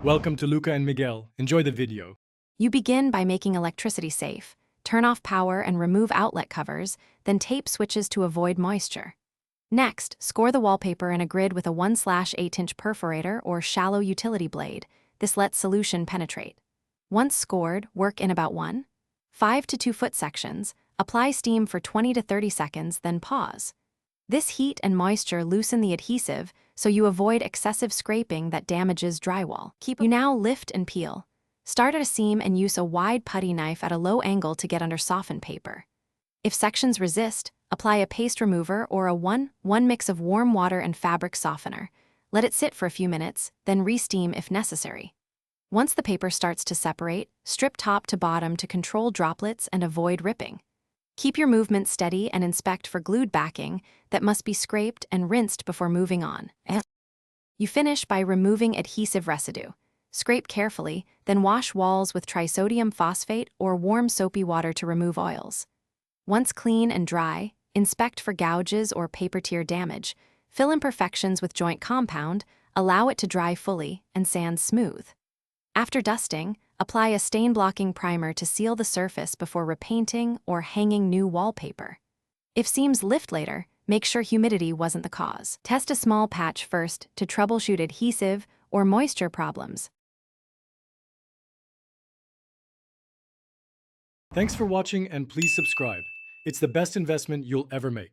Welcome to Luca and Miguel. Enjoy the video. You begin by making electricity safe, turn off power and remove outlet covers, then tape switches to avoid moisture. Next, score the wallpaper in a grid with a 1/8-inch perforator or shallow utility blade. This lets solution penetrate. Once scored, work in about 1.5 to 2 foot sections, apply steam for 20 to 30 seconds, then pause. This heat and moisture loosen the adhesive, so you avoid excessive scraping that damages drywall. You now lift and peel. Start at a seam and use a wide putty knife at a low angle to get under softened paper. If sections resist, apply a paste remover or a 1:1 mix of warm water and fabric softener. Let it sit for a few minutes, then re-steam if necessary. Once the paper starts to separate, strip top to bottom to control droplets and avoid ripping. Keep your movement steady and inspect for glued backing that must be scraped and rinsed before moving on. You finish by removing adhesive residue. Scrape carefully, then wash walls with trisodium phosphate or warm soapy water to remove oils. Once clean and dry, inspect for gouges or paper tear damage. Fill imperfections with joint compound, allow it to dry fully, and sand smooth. After dusting, apply a stain-blocking primer to seal the surface before repainting or hanging new wallpaper. If seams lift later, make sure humidity wasn't the cause. Test a small patch first to troubleshoot adhesive or moisture problems. Thanks for watching and please subscribe. It's the best investment you'll ever make.